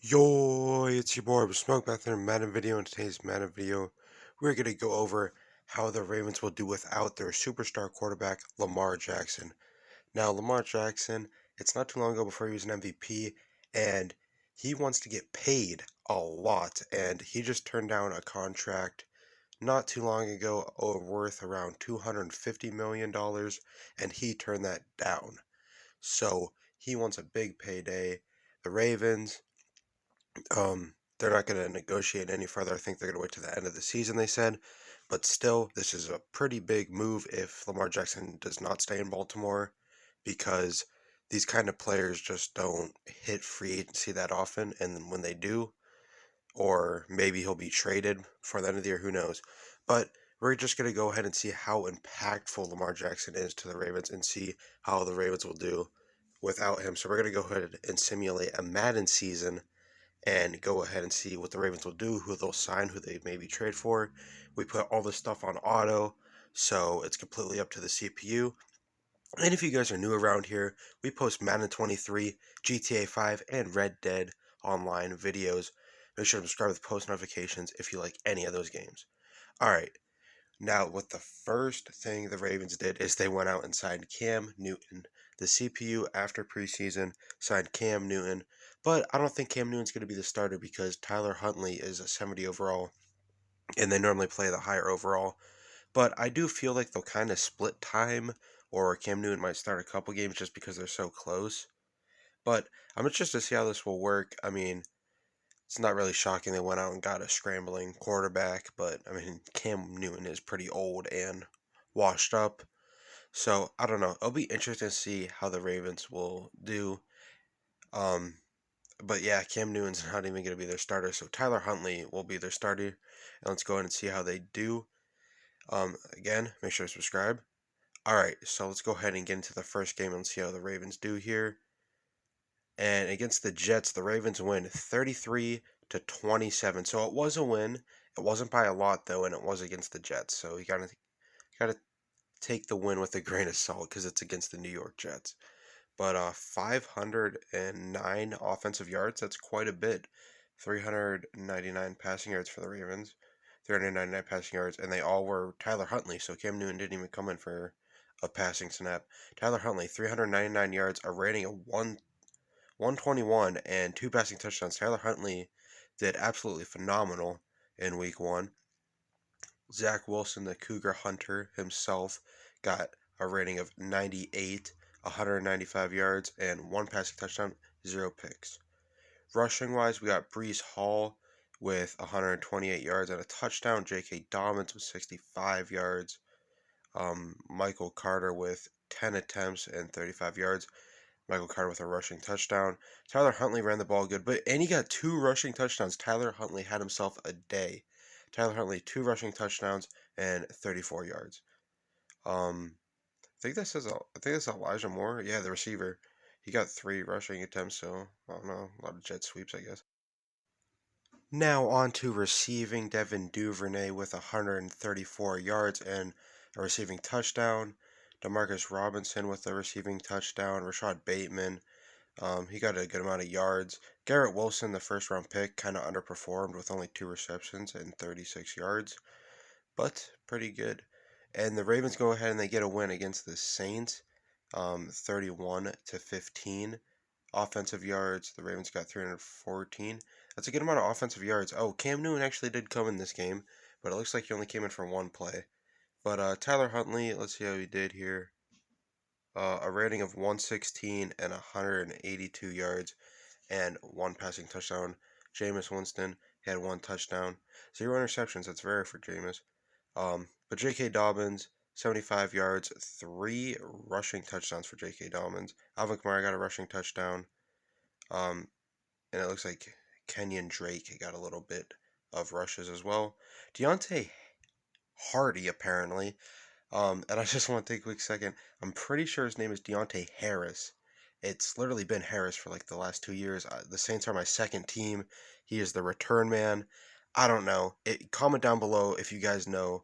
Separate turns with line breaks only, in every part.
Yo, it's your boy Smoke back in a Madden video. In today's Madden video, we're going to go over how the Ravens will do without their superstar quarterback, Lamar Jackson. Now, Lamar Jackson, it's not too long ago before he was an MVP, and he wants to get paid a lot, and he just turned down a contract not too long ago worth around $250 million, and he turned that down. So, he wants a big payday. The Ravens, they're not going to negotiate any further. I think they're going to wait to the end of the season, they said. But still, this is a pretty big move if Lamar Jackson does not stay in Baltimore because these kind of players just don't hit free agency that often. And when they do, or maybe he'll be traded for the end of the year, who knows. But we're just going to go ahead and see how impactful Lamar Jackson is to the Ravens and see how the Ravens will do without him. So we're going to go ahead and simulate a Madden season and go ahead and see what the Ravens will do, who they'll sign, who they maybe trade for. We put all this stuff on auto, so it's completely up to the CPU. And if you guys are new around here, we post Madden 23, GTA 5, and Red Dead online videos. Make sure to subscribe with post notifications if you like any of those games. Alright, now what the first thing the Ravens did is they went out and signed Cam Newton. The CPU after preseason signed Cam Newton, but I don't think Cam Newton's going to be the starter because Tyler Huntley is a 70 overall, and they normally play the higher overall. But I do feel like they'll kind of split time, or Cam Newton might start a couple games just because they're so close. But I'm interested to see how this will work. I mean, it's not really shocking they went out and got a scrambling quarterback, but I mean, Cam Newton is pretty old and washed up. So I don't know. It'll be interesting to see how the Ravens will do. Um, but yeah, Cam Newton's not even going to be their starter, so Tyler Huntley will be their starter. And let's go ahead and see how they do. Again, make sure to subscribe. All right, so let's go ahead and get into the first game and see how the Ravens do here. And against the Jets, the Ravens win 33-27. So it was a win. It wasn't by a lot though, and it was against the Jets. So you gotta take the win with a grain of salt because it's against the New York Jets. But 509 offensive yards, that's quite a bit. 399 passing yards for the Ravens. 399 passing yards, and they all were Tyler Huntley, so Cam Newton didn't even come in for a passing snap. Tyler Huntley, 399 yards, a rating of 121, and two passing touchdowns. Tyler Huntley did absolutely phenomenal in week one. Zach Wilson, the Cougar Hunter himself, got a rating of 98, 195 yards, and one passing touchdown, zero picks. Rushing wise, we got Brees Hall with 128 yards and a touchdown. J.K. Dobbins with 65 yards. Michael Carter with 10 attempts and 35 yards. Michael Carter with a rushing touchdown. Tyler Huntley ran the ball good, and he got two rushing touchdowns. Tyler Huntley had himself a day. Tyler Huntley, two rushing touchdowns and 34 yards. I think that's Elijah Moore. Yeah, the receiver. He got three rushing attempts, so I don't know, a lot of jet sweeps, I guess. Now on to receiving. Devin Duvernay with 134 yards and a receiving touchdown. Demarcus Robinson with a receiving touchdown. Rashad Bateman, he got a good amount of yards. Garrett Wilson, the first round pick, kind of underperformed with only two receptions and 36 yards, but pretty good. And the Ravens go ahead and they get a win against the Saints, 31-15. Offensive yards, the Ravens got 314. That's a good amount of offensive yards. Oh, Cam Newton actually did come in this game, but it looks like he only came in for one play. But Tyler Huntley, let's see how he did here. A rating of 116 and 182 yards and one passing touchdown. Jameis Winston had one touchdown. Zero interceptions. That's rare for Jameis. But J.K. Dobbins, 75 yards, three rushing touchdowns for J.K. Dobbins. Alvin Kamara got a rushing touchdown. And it looks like Kenyon Drake got a little bit of rushes as well. Deontay Hardy, apparently. And I just want to take a quick second. I'm pretty sure his name is Deontay Harris. It's literally been Harris for like the last 2 years. The Saints are my second team. He is the return man. I don't know. Comment down below if you guys know.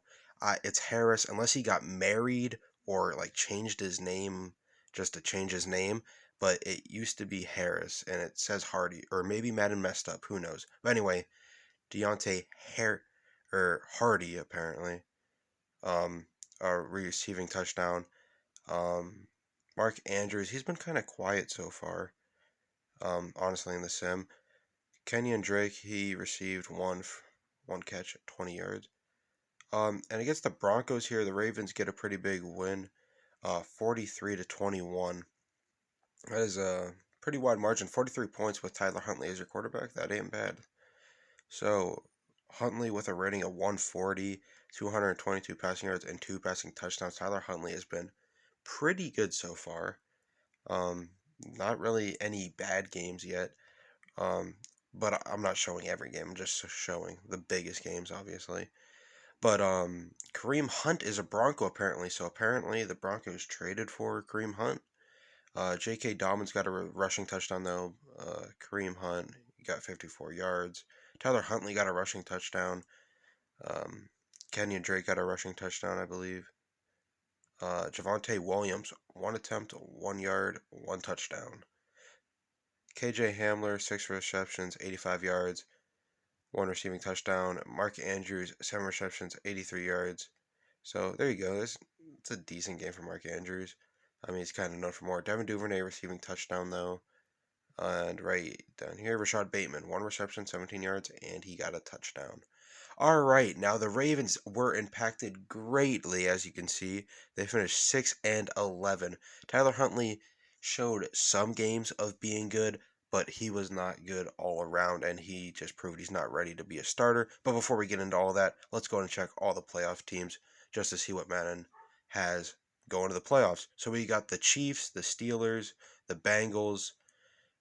It's Harris, unless he got married or like changed his name just to change his name. but it used to be Harris, and it says Hardy, or maybe Madden messed up. Who knows? But anyway, Deontay Hardy apparently, um, a receiving touchdown. Um, Mark Andrews, he's been kind of quiet so far. Honestly, in the sim, Kenyon Drake, he received one catch at 20 yards. And against the Broncos here, the Ravens get a pretty big win, 43-21. That is a pretty wide margin, 43 points with Tyler Huntley as your quarterback. That ain't bad. So Huntley with a rating of 140, 222 passing yards, and 2 passing touchdowns. Tyler Huntley has been pretty good so far. Not really any bad games yet. But I'm not showing every game. I'm just showing the biggest games, obviously. But Kareem Hunt is a Bronco apparently. So apparently the Broncos traded for Kareem Hunt. J.K. Dobbins got a rushing touchdown though. Kareem Hunt got 54 yards. Tyler Huntley got a rushing touchdown. Um, Kenyon Drake got a rushing touchdown, I believe. Javonte Williams, 1 attempt, 1 yard, 1 touchdown. KJ Hamler, 6 receptions, 85 yards, 1 receiving touchdown. Mark Andrews, 7 receptions, 83 yards. So there you go. It's a decent game for Mark Andrews. I mean, he's kind of known for more. Devin Duvernay receiving touchdown though. And right down here, Rashad Bateman, 1 reception, 17 yards, and he got a touchdown. All right, now the Ravens were impacted greatly, as you can see. They finished 6-11. Tyler Huntley showed some games of being good, but he was not good all around, and he just proved he's not ready to be a starter. But before we get into all that, let's go and check all the playoff teams just to see what Madden has going to the playoffs. So we got the Chiefs, the Steelers, the Bengals,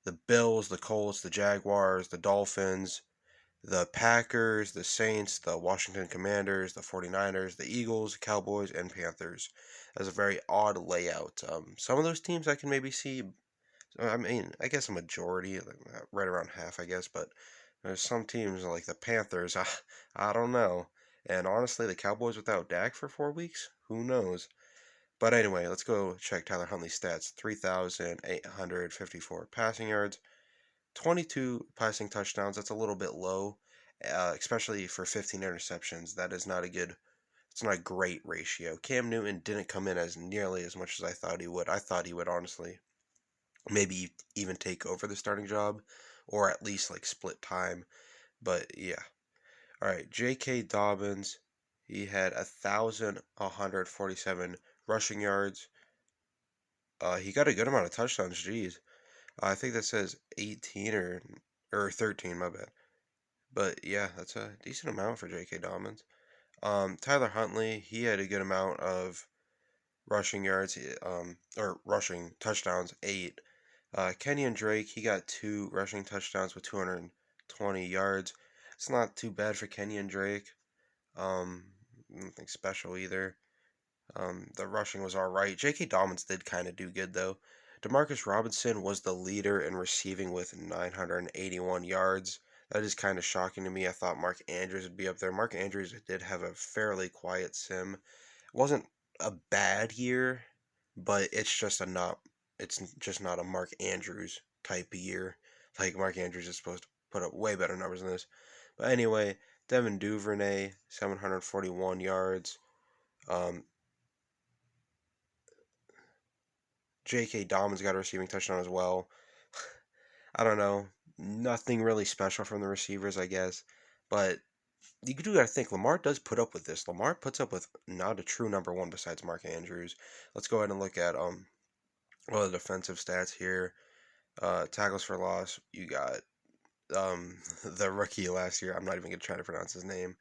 the Bills, the Colts, the Jaguars, the Dolphins, the Packers, the Saints, the Washington Commanders, the 49ers, the Eagles, Cowboys, and Panthers. That's a very odd layout. Some of those teams I can maybe see. I mean, I guess a majority, like right around half, I guess. But there's some teams like the Panthers. I don't know. And honestly, the Cowboys without Dak for 4 weeks, who knows? But anyway, let's go check Tyler Huntley's stats. 3,854 passing yards, 22 passing touchdowns. That's a little bit low, especially for 15 interceptions. That is not a good, it's not a great ratio. Cam Newton didn't come in as nearly as much as I thought he would. I thought he would honestly maybe even take over the starting job or at least like split time. But yeah. All right, J.K. Dobbins, he had 1,147 rushing yards. He got a good amount of touchdowns. Geez, I think that says 18 or 13. My bad. But yeah, that's a decent amount for J.K. Dobbins. Tyler Huntley, he had a good amount of rushing yards, or rushing touchdowns, 8. Kenyon Drake, he got 2 rushing touchdowns with 220 yards. It's not too bad for Kenyon Drake. Nothing special either. The rushing was all right. J.K. Dobbins did kind of do good though. Demarcus Robinson was the leader in receiving with 981 yards. That is kind of shocking to me. I thought Mark Andrews would be up there. Mark Andrews did have a fairly quiet sim. It wasn't a bad year, but it's just not a Mark Andrews type of year. Like Mark Andrews is supposed to put up way better numbers than this. But anyway, Devin Duvernay, 741 yards. Um, J.K. Dobbins got a receiving touchdown as well. I don't know. Nothing really special from the receivers, I guess. But you do got to think Lamar does put up with this. Lamar puts up with not a true number one besides Mark Andrews. Let's go ahead and look at all the defensive stats here. Tackles for loss. You got the rookie last year. I'm not even gonna try to pronounce his name,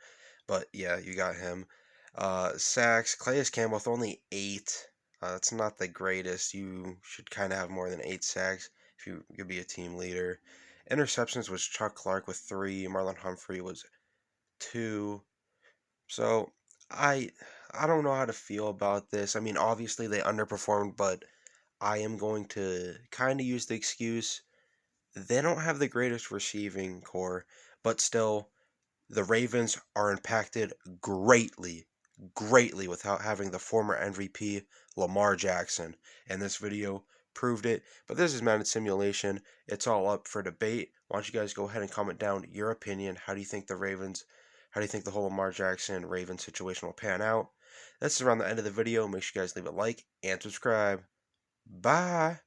but yeah, you got him. Sacks. Calais Campbell with only 8. That's not the greatest. You should kind of have more than 8 sacks if you could be a team leader. Interceptions was Chuck Clark with 3. Marlon Humphrey was 2. So I I don't know how to feel about this. I mean, obviously they underperformed, but I am going to kind of use the excuse they don't have the greatest receiving core, but still the Ravens are impacted greatly without having the former MVP Lamar Jackson. And this video proved it. But this is Madden simulation. It's all up for debate. Why don't you guys go ahead and comment down your opinion? How do you think how do you think the whole Lamar Jackson Ravens situation will pan out? That's around the end of the video. Make sure you guys leave a like and subscribe. Bye.